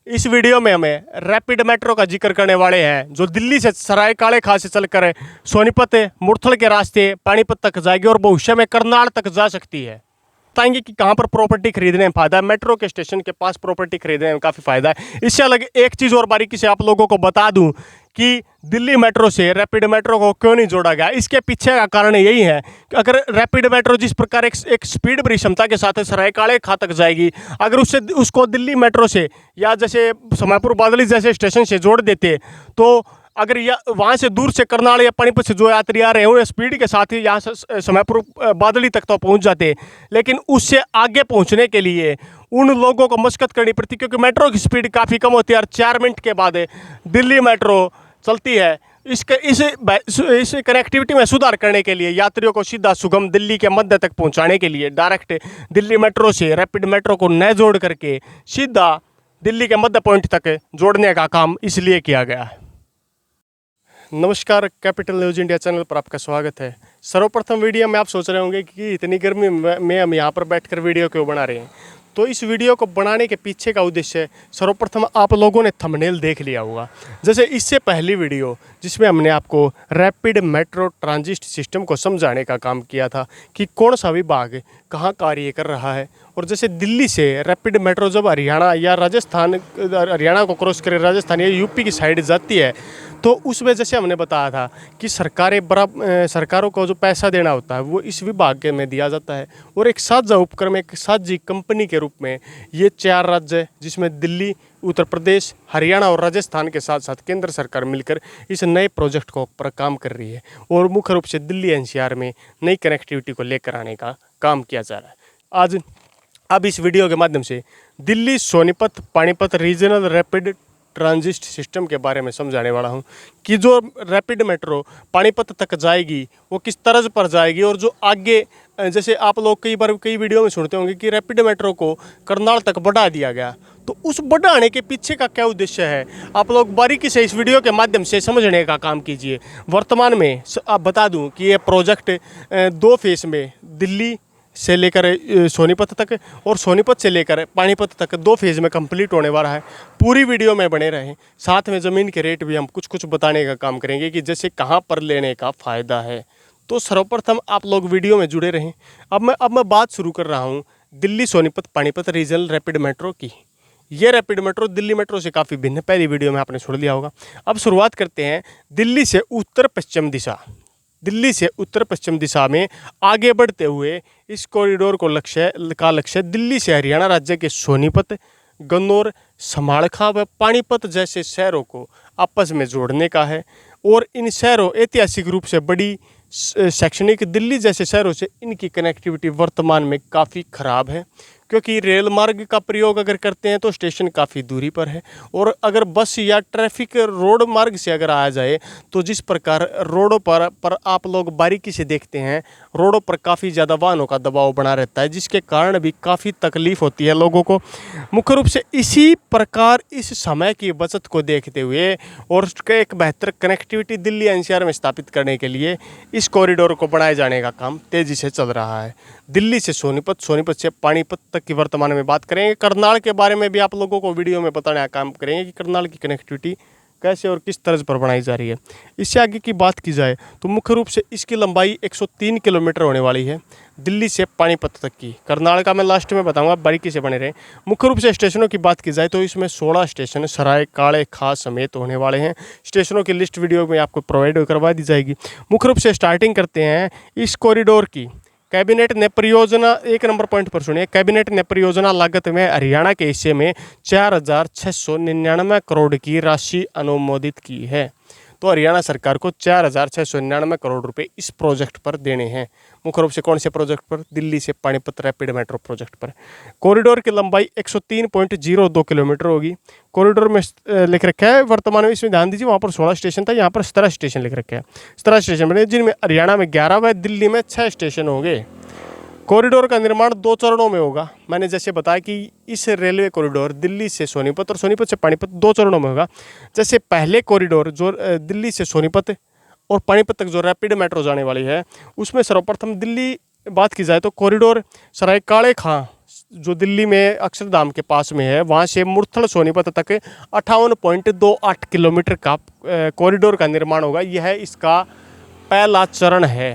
इस वीडियो में हमें रैपिड मेट्रो का जिक्र करने वाले हैं जो दिल्ली से सराय काले खां से चलकर सोनीपत मुरथल के रास्ते पानीपत तक जाएगी और भविष्य में करनाल तक जा सकती है। बताएंगे कि कहाँ पर प्रॉपर्टी खरीदने में फायदा है। मेट्रो के स्टेशन के पास प्रॉपर्टी खरीदने में काफ़ी फायदा है। इससे अलग एक चीज़ और बारीकी से आप लोगों को बता दूं कि दिल्ली मेट्रो से रैपिड मेट्रो को क्यों नहीं जोड़ा गया। इसके पीछे का कारण यही है कि अगर रैपिड मेट्रो जिस प्रकार एक स्पीड भरी क्षमता के साथ सराय काले खां तक जाएगी, अगर उसको दिल्ली मेट्रो से या जैसे समायपुर बादली जैसे स्टेशन से जोड़ देते तो अगर वहाँ से दूर से करनाल या पानीपत से जो यात्री आ रहे हैं स्पीड के साथ ही यहाँ से समायपुर बादली तक तो पहुँच जाते, लेकिन उससे आगे पहुँचने के लिए उन लोगों को मशक्कत करनी पड़ती क्योंकि मेट्रो की स्पीड काफ़ी कम होती है और 4 मिनट के बाद दिल्ली मेट्रो चलती है। इस कनेक्टिविटी में सुधार करने के लिए यात्रियों को सीधा सुगम दिल्ली के मध्य तक पहुंचाने के लिए डायरेक्ट दिल्ली मेट्रो से रैपिड मेट्रो को न जोड़ करके सीधा दिल्ली के मध्य पॉइंट तक जोड़ने का काम इसलिए किया गया है। नमस्कार, कैपिटल न्यूज इंडिया चैनल पर आपका स्वागत है। सर्वप्रथम वीडियो में आप सोच रहे होंगे कि इतनी गर्मी में हम यहाँ पर बैठकर वीडियो क्यों बना रहे हैं। तो इस वीडियो को बनाने के पीछे का उद्देश्य सर्वप्रथम आप लोगों ने थंबनेल देख लिया होगा। जैसे इससे पहली वीडियो जिसमें हमने आपको रैपिड मेट्रो ट्रांजिट सिस्टम को समझाने का काम किया था कि कौन सा विभाग कहाँ कार्य कर रहा है। और जैसे दिल्ली से रैपिड मेट्रो जब हरियाणा या हरियाणा को क्रॉस कर राजस्थान या यूपी की साइड जाती है तो उसमें जैसे हमने बताया था कि सरकारों को जो पैसा देना होता है वो इस विभाग में दिया जाता है और एक साझा उपक्रम, एक साझी कंपनी के रूप में ये 4 राज्य जिसमें दिल्ली, उत्तर प्रदेश, हरियाणा और राजस्थान के साथ साथ केंद्र सरकार मिलकर इस नए प्रोजेक्ट को पर काम कर रही है और मुख्य रूप से दिल्ली एनसीआर में नई कनेक्टिविटी को लेकर आने का काम किया जा रहा है। अब इस वीडियो के माध्यम से Delhi Sonipat Panipat regional rapid transit system के बारे में समझाने वाला हूं कि जो रैपिड मेट्रो पानीपत तक जाएगी वो किस तर्ज पर जाएगी और जो आगे जैसे आप लोग कई वीडियो में सुनते होंगे कि रैपिड मेट्रो को करनाल तक बढ़ा दिया गया, तो उस बढ़ाने के पीछे का क्या उद्देश्य है आप लोग बारीकी से इस वीडियो के माध्यम से समझने का काम कीजिए। वर्तमान में आप बता दूं कि ये प्रोजेक्ट 2 फेज में दिल्ली से लेकर सोनीपत तक और सोनीपत से लेकर पानीपत तक 2 फेज में कंप्लीट होने वाला है। पूरी वीडियो में बने रहें, साथ में ज़मीन के रेट भी हम कुछ बताने का काम करेंगे कि जैसे कहाँ पर लेने का फ़ायदा है। तो सर्वप्रथम आप लोग वीडियो में जुड़े रहें। अब मैं बात शुरू कर रहा हूँ Delhi Sonipat Panipat regional rapid metro की। ये रैपिड मेट्रो दिल्ली मेट्रो से काफ़ी भिन्न, पहली वीडियो में आपने सुन लिया होगा। अब शुरुआत करते हैं दिल्ली से उत्तर पश्चिम दिशा में आगे बढ़ते हुए इस कॉरिडोर को लक्ष्य दिल्ली से हरियाणा राज्य के सोनीपत, गन्नौर, समालखा व पानीपत जैसे शहरों को आपस में जोड़ने का है। और इन शहरों ऐतिहासिक रूप से बड़ी शैक्षणिक दिल्ली जैसे शहरों से इनकी कनेक्टिविटी वर्तमान में काफ़ी ख़राब है क्योंकि रेल मार्ग का प्रयोग अगर करते हैं तो स्टेशन काफ़ी दूरी पर है और अगर बस या ट्रैफिक रोड मार्ग से अगर आया जाए तो जिस प्रकार रोडों पर आप लोग बारीकी से देखते हैं रोडों पर काफ़ी ज़्यादा वाहनों का दबाव बना रहता है जिसके कारण भी काफ़ी तकलीफ़ होती है लोगों को। मुख्य रूप से इसी प्रकार इस समय की बचत को देखते हुए और एक बेहतर कनेक्टिविटी दिल्ली एनसीआर में स्थापित करने के लिए इस कॉरिडोर को बढ़ाए जाने का काम तेज़ी से चल रहा है। दिल्ली से सोनीपत, सोनीपत से पानीपत तक की वर्तमान में बात करेंगे। करनाल के बारे में भी आप लोगों को वीडियो में बताने का काम करेंगे कि करनाल की कनेक्टिविटी कैसे और किस तर्ज पर बनाई जा रही है। इससे आगे की बात की जाए तो मुख्य रूप से इसकी लंबाई 103 किलोमीटर होने वाली है दिल्ली से पानीपत तक की। करनाल का मैं लास्ट में बताऊंगा, बारीकी से बने रहें। मुख्य रूप से स्टेशनों की बात की जाए तो इसमें 16 स्टेशन सराय काले खां समेत होने वाले हैं। स्टेशनों की लिस्ट वीडियो में आपको प्रोवाइड करवा दी जाएगी। मुख्य रूप से स्टार्टिंग करते हैं इस कॉरिडोर की। कैबिनेट ने परियोजना, 1 नंबर पॉइंट पर सुनिए, कैबिनेट ने परियोजना लागत में हरियाणा के हिस्से में 4,699 करोड़ की राशि अनुमोदित की है। तो हरियाणा सरकार को 4,699 करोड़ रुपए इस प्रोजेक्ट पर देने हैं। मुख्य रूप से कौन से प्रोजेक्ट पर? दिल्ली से पानीपत रैपिड मेट्रो प्रोजेक्ट पर। कॉरिडोर की लंबाई 103.02 किलोमीटर होगी। कॉरिडोर में लिख रखा है वर्तमान में, इसमें ध्यान दीजिए, वहाँ पर 16 स्टेशन था, यहाँ पर 17 स्टेशन लिख रखे हैं। 17 स्टेशन बने जिनमें हरियाणा में 11 व दिल्ली में 6 स्टेशन होंगे। कॉरिडोर का निर्माण 2 चरणों में होगा। मैंने जैसे बताया कि इस रेलवे कॉरिडोर दिल्ली से सोनीपत और सोनीपत से पानीपत 2 चरणों में होगा। जैसे पहले कॉरिडोर जो दिल्ली से सोनीपत और पानीपत तक जो रैपिड मेट्रो जाने वाली है उसमें सर्वप्रथम दिल्ली बात की जाए तो कॉरिडोर सराय काले खां जो दिल्ली में अक्षरधाम के पास में है, वहाँ से मुरथल सोनीपत तक 58.28 किलोमीटर का कॉरिडोर का निर्माण होगा। यह इसका पहला चरण है।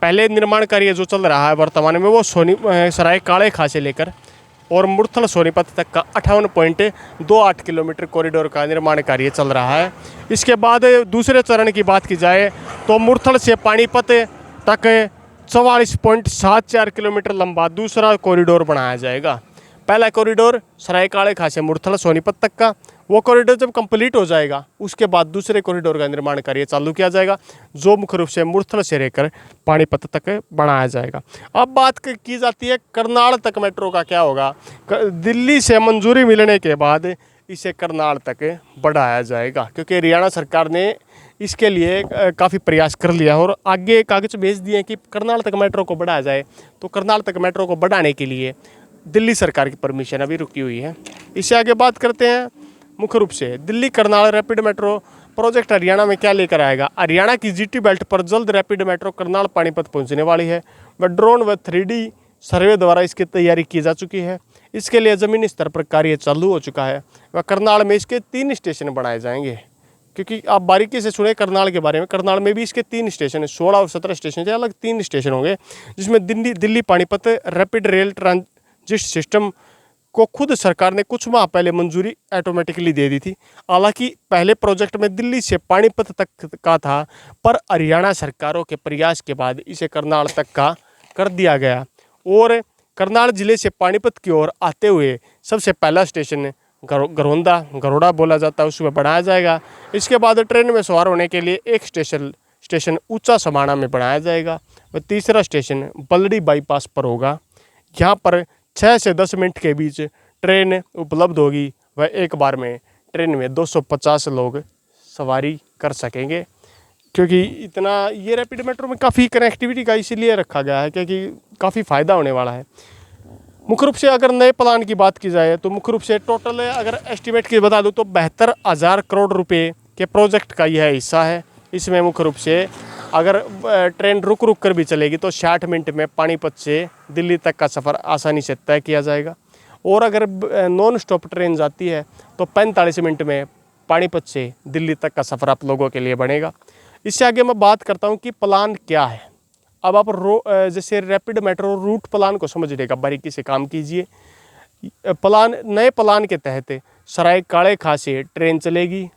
पहले निर्माण कार्य जो चल रहा है वर्तमान में वो सराय काले खां से लेकर और मुरथल सोनीपत तक का 58.28 किलोमीटर कॉरिडोर का निर्माण कार्य चल रहा है। इसके बाद दूसरे चरण की बात की जाए तो मुरथल से पानीपत तक 44.74 किलोमीटर लंबा दूसरा कॉरिडोर बनाया जाएगा। पहला कॉरिडोर सराय काले खां से मुरथल सोनीपत तक का, वो कॉरिडोर जब कंप्लीट हो जाएगा उसके बाद दूसरे कॉरिडोर का निर्माण कार्य चालू किया जाएगा, जो मुख्य रूप से मुरथल से लेकर पानीपत तक बनाया जाएगा। अब बात की जाती है करनाल तक मेट्रो का क्या होगा। दिल्ली से मंजूरी मिलने के बाद इसे करनाल तक बढ़ाया जाएगा, क्योंकि हरियाणा सरकार ने इसके लिए काफ़ी प्रयास कर लिया और आगे कागज भेज दिए कि करनाल तक मेट्रो को बढ़ाया जाए। तो करनाल तक मेट्रो को बढ़ाने के लिए दिल्ली सरकार की परमिशन अभी रुकी हुई है। इससे आगे बात करते हैं मुख्य रूप से Delhi Karnal rapid metro project Haryana में क्या लेकर आएगा। हरियाणा की जीटी बेल्ट पर जल्द रैपिड मेट्रो करनाल पानीपत पहुंचने वाली है। वह ड्रोन व 3D सर्वे द्वारा इसकी तैयारी की जा चुकी है। इसके लिए ज़मीनी स्तर पर कार्य चालू हो चुका है। वह करनाल में इसके 3 स्टेशन बनाए जाएंगे, क्योंकि आप बारीकी से सुने करनाल के बारे में। करनाल में भी इसके 3 स्टेशन है, 16 और 17 स्टेशन से अलग 3 स्टेशन होंगे, जिसमें Delhi Panipat rapid rail transit system को खुद सरकार ने कुछ माह पहले मंजूरी ऑटोमेटिकली दे दी थी। हालांकि पहले प्रोजेक्ट में दिल्ली से पानीपत तक का था, पर हरियाणा सरकारों के प्रयास के बाद इसे करनाल तक का कर दिया गया और करनाल जिले से पानीपत की ओर आते हुए सबसे पहला स्टेशन गरोड़ा बोला जाता है, उसमें बढ़ाया जाएगा। इसके बाद ट्रेन में सवार होने के लिए एक स्टेशन ऊंचा समाना में बनाया जाएगा। वह तीसरा स्टेशन बलड़ी बाईपास पर होगा। यहाँ पर 6 से 10 मिनट के बीच ट्रेन उपलब्ध होगी। वह एक बार में ट्रेन में 250 लोग सवारी कर सकेंगे, क्योंकि इतना ये रैपिड मेट्रो में काफ़ी कनेक्टिविटी का इसीलिए रखा गया है क्योंकि काफ़ी फ़ायदा होने वाला है। मुख्य रूप से अगर नए प्लान की बात की जाए तो मुख्य रूप से टोटल अगर एस्टिमेट की बता दूं तो 72,000 करोड़ रुपए के प्रोजेक्ट का यह हिस्सा है। इसमें मुख्य रूप से अगर ट्रेन रुक कर भी चलेगी तो 60 मिनट में पानीपत से दिल्ली तक का सफ़र आसानी से तय किया जाएगा, और अगर नॉन स्टॉप ट्रेन जाती है तो 45 मिनट में पानीपत से दिल्ली तक का सफ़र आप लोगों के लिए बनेगा। इससे आगे मैं बात करता हूँ कि प्लान क्या है। अब आप जैसे रैपिड मेट्रो रूट प्लान को समझने का बारीकी से काम कीजिए। नए प्लान के तहत सराय काले खां से ट्रेन चलेगी,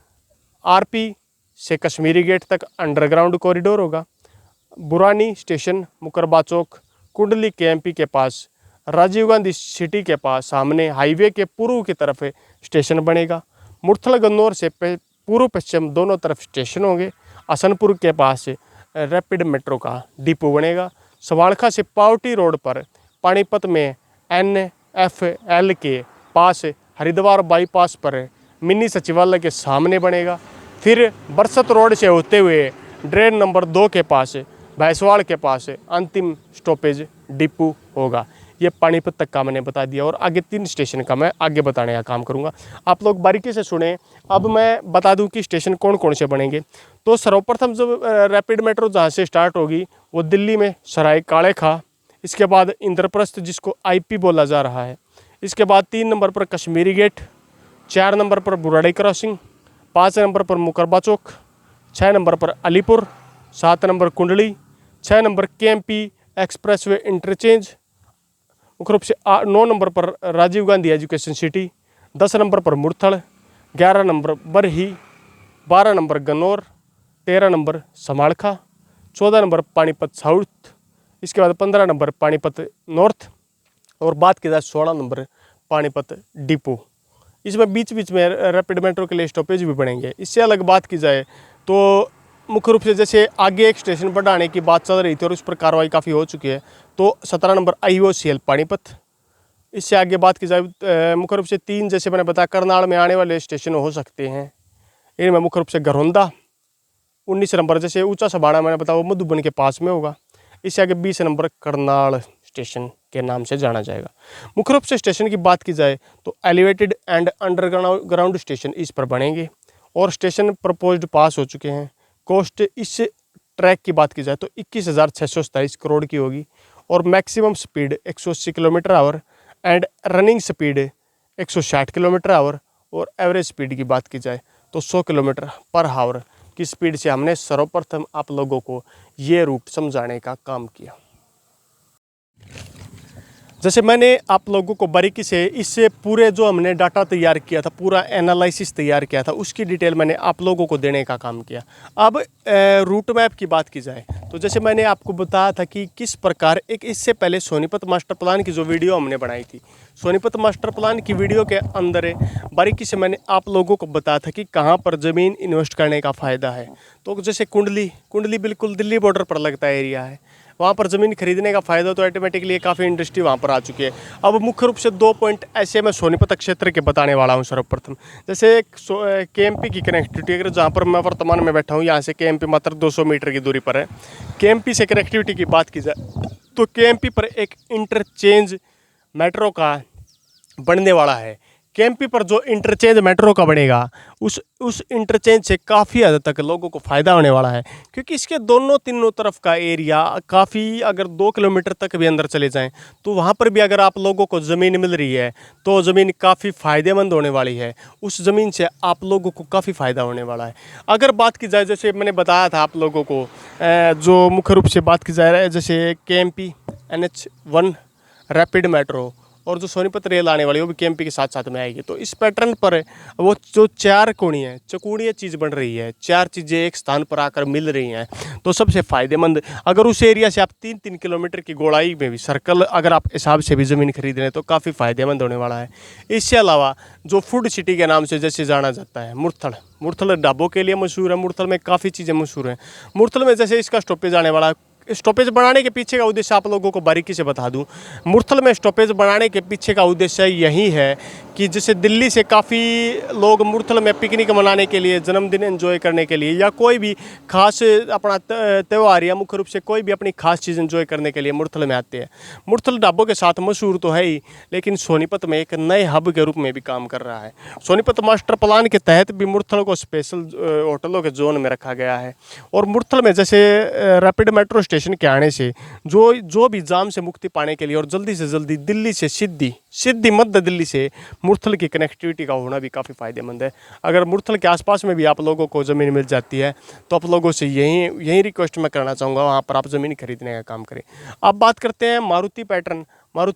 आरपी से कश्मीरी गेट तक अंडरग्राउंड कॉरिडोर होगा। बुरानी स्टेशन मुकरबा चौक कुंडली केएमपी के पास राजीव गांधी सिटी के पास सामने हाईवे के पूर्व की तरफ स्टेशन बनेगा। मुरथल गन्नौर से पूर्व पश्चिम दोनों तरफ स्टेशन होंगे। हसनपुर के पास रैपिड मेट्रो का डिपो बनेगा। सवाड़खा से पावटी रोड पर पानीपत में NFL के पास हरिद्वार बाईपास पर मिनी सचिवालय के सामने बनेगा। फिर बरसत रोड से होते हुए ड्रेन नंबर 2 के पास भैंसवाड़ के पास अंतिम स्टॉपेज डिपो होगा। ये पानीपत तक का मैंने बता दिया और आगे 3 स्टेशन का मैं आगे बताने का काम करूंगा। आप लोग बारीकी से सुने। अब मैं बता दूं कि स्टेशन कौन कौन से बनेंगे। तो सर्वप्रथम जब रैपिड मेट्रो जहाँ से स्टार्ट होगी वो दिल्ली में सराय काले खां, इसके बाद इंद्रप्रस्थ जिसको IP बोला जा रहा है, इसके बाद 3 नंबर पर कश्मीरी गेट, 4 नंबर पर बुराड़ी क्रॉसिंग, 5 नंबर पर मुकरबा चौक, 6 नंबर पर अलीपुर, 7 नंबर कुंडली, 6 नंबर KMP एक्सप्रेसवे इंटरचेंज, मुख्य रूप से 9 नंबर पर राजीव गांधी एजुकेशन सिटी, 10 नंबर पर मुरथल, 11 नंबर बरही, 12 नंबर गन्नौर, 13 नंबर समाड़खा, 14 नंबर पानीपत साउथ, इसके बाद 15 नंबर पानीपत नॉर्थ और बात की जाए 16 नंबर पानीपत डिपो। इसमें बीच बीच में रैपिड मेट्रो के लिए स्टॉपेज भी बनेंगे। इससे अलग बात की जाए तो मुख्य रूप से जैसे आगे एक स्टेशन बढ़ाने की बात चल रही थी और उस पर कार्रवाई काफ़ी हो चुकी है, तो 17 नंबर IOCL पानीपत। इससे आगे बात की जाए मुख्य रूप से 3 जैसे मैंने बताया करनाल में आने वाले स्टेशन हो सकते हैं। इनमें मुख्य रूप से घरौंदा, 19 नंबर जैसे ऊंचा सबाड़ा मैंने बताया वो मधुबन के पास में होगा। इससे आगे 20 नंबर करनाल स्टेशन के नाम से जाना जाएगा। मुख्य रूप से स्टेशन की बात की जाए तो एलिवेटेड एंड अंडरग्राउंड स्टेशन इस पर बनेंगे और स्टेशन प्रपोज्ड पास हो चुके हैं। कॉस्ट इस ट्रैक की बात की जाए तो 21,627 करोड़ की होगी और maximum speed 180 kilometre our, and running speed 160 kilometre our और एवरेज स्पीड की बात की जाए तो 100 किलोमीटर पर आवर की स्पीड से हमने सर्वप्रथम आप लोगों को ये रूट समझाने का काम किया। जैसे मैंने आप लोगों को बारीकी से इससे पूरे जो हमने डाटा तैयार किया था, पूरा एनालिसिस तैयार किया था, उसकी डिटेल मैंने आप लोगों को देने का काम किया। अब रूट मैप की बात की जाए तो जैसे मैंने आपको बताया था कि किस प्रकार एक इससे पहले सोनीपत मास्टर प्लान की जो वीडियो हमने बनाई थी, सोनीपत मास्टर प्लान की वीडियो के अंदर बारीकी से मैंने आप लोगों को बताया था कि कहाँ पर ज़मीन इन्वेस्ट करने का फ़ायदा है। तो जैसे कुंडली बिल्कुल दिल्ली बॉर्डर पर लगता एरिया है, वहाँ पर ज़मीन खरीदने का फ़ायदा तो ऑटोमेटिकली काफ़ी इंडस्ट्री वहाँ पर आ चुकी है। अब मुख्य रूप से 2 पॉइंट ऐसे मैं सोनीपत क्षेत्र के बताने वाला हूँ। सर्वप्रथम जैसे KMP की कनेक्टिविटी, अगर जहाँ पर मैं वर्तमान में बैठा हूँ यहाँ से KMP मात्र 200 मीटर की दूरी पर है। KMP से कनेक्टिविटी की बात की जाए तो KMP पर एक इंटरचेंज मेट्रो का बनने वाला है। KMP पर जो इंटरचेंज मेट्रो का बनेगा उस इंटरचेंज से काफ़ी हद तक लोगों को फ़ायदा होने वाला है, क्योंकि इसके दोनों तीनों तरफ का एरिया काफ़ी, अगर 2 किलोमीटर तक भी अंदर चले जाएं तो वहाँ पर भी अगर आप लोगों को ज़मीन मिल रही है तो ज़मीन काफ़ी फ़ायदेमंद होने वाली है। उस ज़मीन से आप लोगों को काफ़ी फ़ायदा होने वाला है। अगर बात की जाए, जैसे मैंने बताया था आप लोगों को, जो मुख्य रूप से बात की जाए जैसे KMP NH1 रैपिड मेट्रो और जो सोनीपत रेल आने वाली है वो भी KMP के साथ साथ में आएगी। तो इस पैटर्न पर वो जो 4 कोणीय चौकोणीय चीज़ बन रही है, 4 चीज़ें एक स्थान पर आकर मिल रही हैं, तो सबसे फ़ायदेमंद। अगर उस एरिया से आप 3-3 किलोमीटर की गोलाई में भी सर्कल अगर आप हिसाब से भी ज़मीन खरीद रहे हैं तो काफ़ी फ़ायदेमंद होने वाला है। इससे अलावा जो फूड सिटी के नाम से जैसे जाना जाता है, मुरथल ढाबों के लिए मशहूर है। मुरथल में काफ़ी चीज़ें मशहूर हैं। मुरथल में जैसे इसका स्टॉपेज आने वाला, स्टॉपेज बनाने के पीछे का उद्देश्य आप लोगों को बारीकी से बता दूं। मुरथल में स्टॉपेज बनाने के पीछे का उद्देश्य यही है कि जैसे दिल्ली से काफ़ी लोग मुरथल में पिकनिक मनाने के लिए, जन्मदिन एंजॉय करने के लिए, या कोई भी खास अपना त्यौहार या मुख्य रूप से कोई भी अपनी खास चीज़ एंजॉय करने के लिए मुरथल में आते हैं। मुरथल ढाबों के साथ मशहूर तो है ही, लेकिन सोनीपत में एक नए हब के रूप में भी काम कर रहा है। सोनीपत मास्टर प्लान के तहत भी मुरथल को स्पेशल होटलों के जोन में रखा गया है। और मुरथल में जैसे रैपिड मेट्रो स्टेशन के आने से जो भी जाम से मुक्ति पाने के लिए और जल्दी से जल्दी दिल्ली से सीधी मध्य दिल्ली से मुरथल की कनेक्टिविटी का होना भी काफ़ी फ़ायदेमंद है। अगर मुरथल के आसपास में भी आप लोगों को ज़मीन मिल जाती है तो आप लोगों से यही रिक्वेस्ट मैं करना चाहूँगा, वहाँ पर आप ज़मीन खरीदने का काम करें। अब बात करते हैं मारुति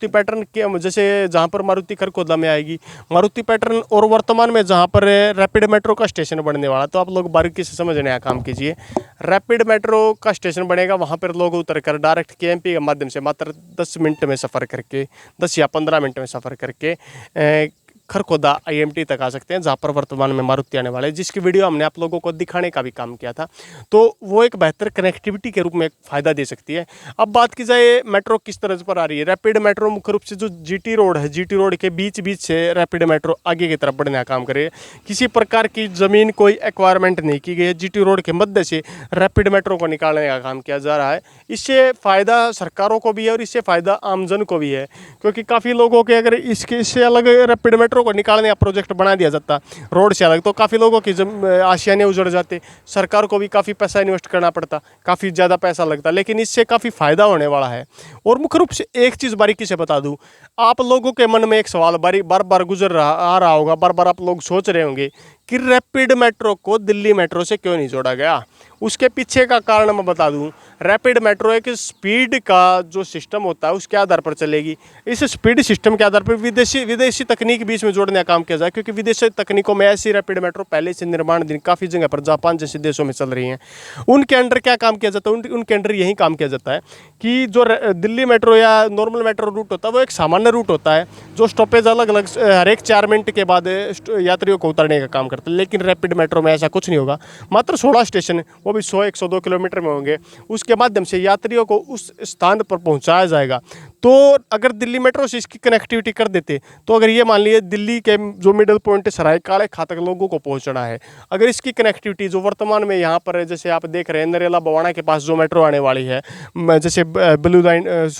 पैटर्न के, जैसे जहाँ पर मारुति खरखोदा में आएगी मारुति पैटर्न, और वर्तमान में जहाँ पर रैपिड मेट्रो का स्टेशन बनने वाला, तो आप लोग बारीकी से समझने का काम कीजिए। रैपिड मेट्रो का स्टेशन बनेगा, वहाँ पर लोग उतर कर डायरेक्ट KMP के माध्यम से मात्र 10 मिनट में सफ़र करके, 10 या 15 मिनट में सफ़र करके खरखोदा IMT तक आ सकते हैं, जहाँ पर वर्तमान में मारुति आने वाले, जिसकी वीडियो हमने आप लोगों को दिखाने का भी काम किया था। तो वो एक बेहतर कनेक्टिविटी के रूप में फ़ायदा दे सकती है। अब बात की जाए मेट्रो किस तरह पर आ रही है। रैपिड मेट्रो मुख्य रूप से जो GT रोड है, GT रोड के बीच से रैपिड मेट्रो आगे की तरफ बढ़ने का काम करे। किसी प्रकार की ज़मीन कोई एक्वायरमेंट नहीं की गई है, GT रोड के मध्य से रैपिड मेट्रो को निकालने का काम किया जा रहा है। इससे फ़ायदा सरकारों को भी है और इससे फ़ायदा आमजन को भी है, क्योंकि काफ़ी लोगों के अगर इससे अलग रैपिड मेट्रो को निकालने का प्रोजेक्ट बना दिया जाता रोड से अलग, तो काफ़ी लोगों की आशियाने उजड़ जाते, सरकार को भी काफ़ी पैसा इन्वेस्ट करना पड़ता, काफ़ी ज़्यादा पैसा लगता। लेकिन इससे काफ़ी फ़ायदा होने वाला है। और मुख्य रूप से एक चीज़ बारीकी से बता दूं, आप लोगों के मन में एक सवाल बार बार आ रहा होगा, बार बार आप लोग सोच रहे होंगे कि रैपिड मेट्रो को दिल्ली मेट्रो से क्यों नहीं जोड़ा गया। उसके पीछे का कारण मैं बता दूं, रैपिड मेट्रो एक स्पीड का जो सिस्टम होता है उसके आधार पर चलेगी। इस स्पीड सिस्टम के आधार पर विदेशी तकनीक बीच में जोड़ने का काम किया जाए, क्योंकि विदेशी तकनीकों में ऐसी रैपिड मेट्रो पहले से निर्माणाधीन काफ़ी जगह पर जापान जैसे देशों में चल रही हैं। उनके अंडर क्या काम किया जाता है, उनके अंडर यही काम किया जाता है कि जो दिल्ली मेट्रो या नॉर्मल मेट्रो रूट होता है वो एक सामान्य रूट होता है, जो स्टॉपेज अलग अलग हर एक 4 मिनट के बाद यात्रियों को उतारने का काम करता है। लेकिन रैपिड मेट्रो में ऐसा कुछ नहीं होगा। मात्र 16 स्टेशन, वो भी 100-102 किलोमीटर में होंगे, उसके माध्यम से यात्रियों को उस स्थान पर पहुंचाया जाएगा। तो अगर दिल्ली मेट्रो से इसकी कनेक्टिविटी कर देते, तो अगर ये मान लीजिए दिल्ली के जो मिडल पॉइंट सराय काले खां तक लोगों को पहुंचना है, अगर इसकी कनेक्टिविटी जो वर्तमान में यहाँ पर जैसे आप देख रहे हैं नरेला बवाना के पास जो मेट्रो आने वाली है, जैसे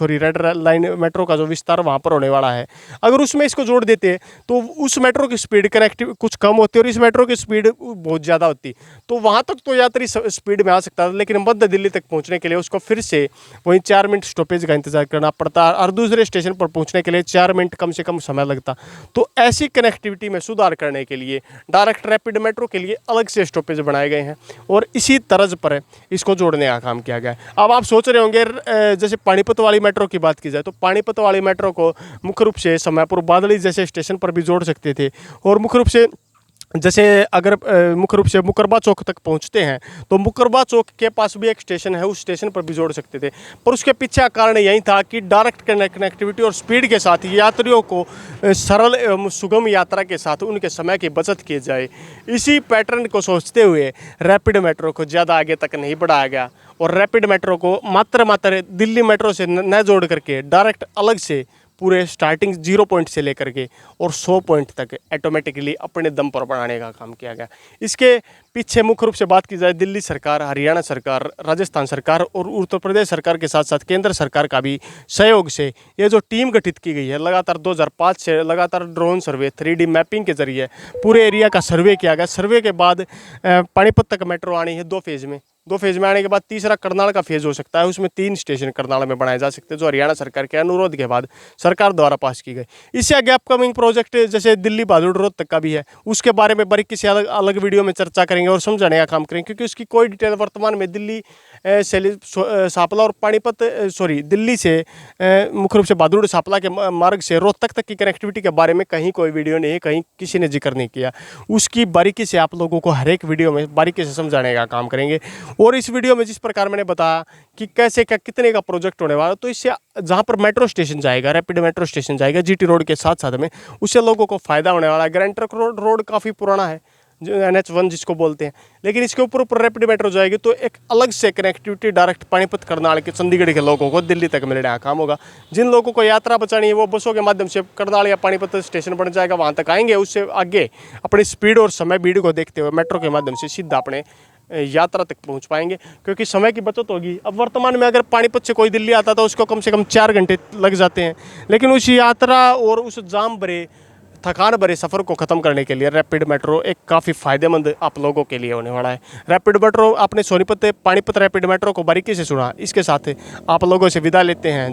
रेड लाइन मेट्रो का जो विस्तार वहाँ पर होने वाला है, अगर उसमें इसको जोड़ देते तो उस मेट्रो की स्पीड कनेक्टिव कुछ कम होती है और इस मेट्रो की स्पीड बहुत ज़्यादा होती, तो वहाँ तक तो यात्री स्पीड में आ सकता था, लेकिन मध्य दिल्ली तक पहुँचने के लिए उसको फिर से वहीं 4 मिनट स्टॉपेज का इंतजार करना पड़ता और दूसरे स्टेशन पर पहुँचने के लिए 4 मिनट कम से कम समय लगता। तो ऐसी कनेक्टिविटी में सुधार करने के लिए डायरेक्ट रैपिड मेट्रो के लिए अलग से स्टॉपेज बनाए गए हैं और इसी तर्ज पर इसको जोड़ने का काम किया गया है। अब आप सोच रहे होंगे जैसे पानीपत वाली मेट्रो की बात की जाए तो पानीपत वाली मेट्रो को मुख्य रूप से समयपुर बादली जैसे स्टेशन पर भी जोड़ सकते थे और मुख्य रूप से जैसे अगर मुख्य रूप से मुकरबा चौक तक पहुंचते हैं तो मुकरबा चौक के पास भी एक स्टेशन है, उस स्टेशन पर भी जोड़ सकते थे, पर उसके पीछे का कारण यही था कि डायरेक्ट कनेक्टिविटी और स्पीड के साथ यात्रियों को सरल एवं सुगम यात्रा के साथ उनके समय की बचत की जाए। इसी पैटर्न को सोचते हुए रैपिड मेट्रो को ज़्यादा आगे तक नहीं बढ़ाया गया और रैपिड मेट्रो को मात्र दिल्ली मेट्रो से न जोड़ करके डायरेक्ट अलग से पूरे स्टार्टिंग 0 पॉइंट से लेकर के और 100 पॉइंट तक ऑटोमेटिकली अपने दम पर बढ़ाने का काम किया गया। इसके पीछे मुख्य रूप से बात की जाए दिल्ली सरकार, हरियाणा सरकार, राजस्थान सरकार और उत्तर प्रदेश सरकार के साथ साथ केंद्र सरकार का भी सहयोग से ये जो टीम गठित की गई है, लगातार 2005 से लगातार ड्रोन सर्वे 3D मैपिंग के जरिए पूरे एरिया का सर्वे किया गया। सर्वे के बाद पानीपत तक मेट्रो आनी है 2 फेज़ में। 2 फेज़ में आने के बाद तीसरा करनाल का फेज़ हो सकता है, उसमें 3 स्टेशन करनाल में बनाए जा सकते हैं जो हरियाणा सरकार के अनुरोध के बाद सरकार द्वारा पास की गई। इससे आगे अपकमिंग प्रोजेक्ट जैसे दिल्ली बहादुर रोड तक का भी है, उसके बारे में बारीकी से अलग वीडियो में चर्चा करेंगे और समझाने का काम करेंगे, क्योंकि उसकी कोई डिटेल वर्तमान में दिल्ली से सापला और पानीपत दिल्ली से मुख्य रूप से बहादुर सापला के मार्ग से रोहतक तक की कनेक्टिविटी के बारे में कहीं कोई वीडियो नहीं है, कहीं किसी ने जिक्र नहीं किया। उसकी बारीकी से आप लोगों को हर एक वीडियो में बारीकी से समझाने का काम करेंगे। और इस वीडियो में जिस प्रकार मैंने बताया कि कैसे क्या कितने का प्रोजेक्ट होने वाला, तो इससे जहाँ पर मेट्रो स्टेशन जाएगा, रैपिड मेट्रो स्टेशन जाएगा जीटी रोड के साथ साथ में, उससे लोगों को फ़ायदा होने वाला है। ग्रैंड ट्रंक रोड काफ़ी पुराना है, जो NH1 जिसको बोलते हैं, लेकिन इसके ऊपर रैपिड मेट्रो जाएगी तो एक अलग से कनेक्टिविटी डायरेक्ट पानीपत करनाल के चंडीगढ़ के लोगों को दिल्ली तक मिलने का काम होगा। जिन लोगों को यात्रा बचानी है वो बसों के माध्यम से करनाल या पानीपत स्टेशन बन जाएगा, वहाँ तक आएंगे, उससे आगे अपनी स्पीड और समय भीड़ को देखते हुए मेट्रो के माध्यम से सीधा अपने यात्रा तक पहुंच पाएंगे, क्योंकि समय की बचत होगी। अब वर्तमान में अगर पानीपत से कोई दिल्ली आता तो उसको कम से कम 4 घंटे लग जाते हैं, लेकिन उस यात्रा और उस जाम भरे थकान भरे सफ़र को ख़त्म करने के लिए रैपिड मेट्रो एक काफ़ी फ़ायदेमंद आप लोगों के लिए होने वाला है। रैपिड मेट्रो आपने सोनीपत पानीपत रैपिड मेट्रो को बारीकी से सुना, इसके साथ आप लोगों से विदा लेते हैं।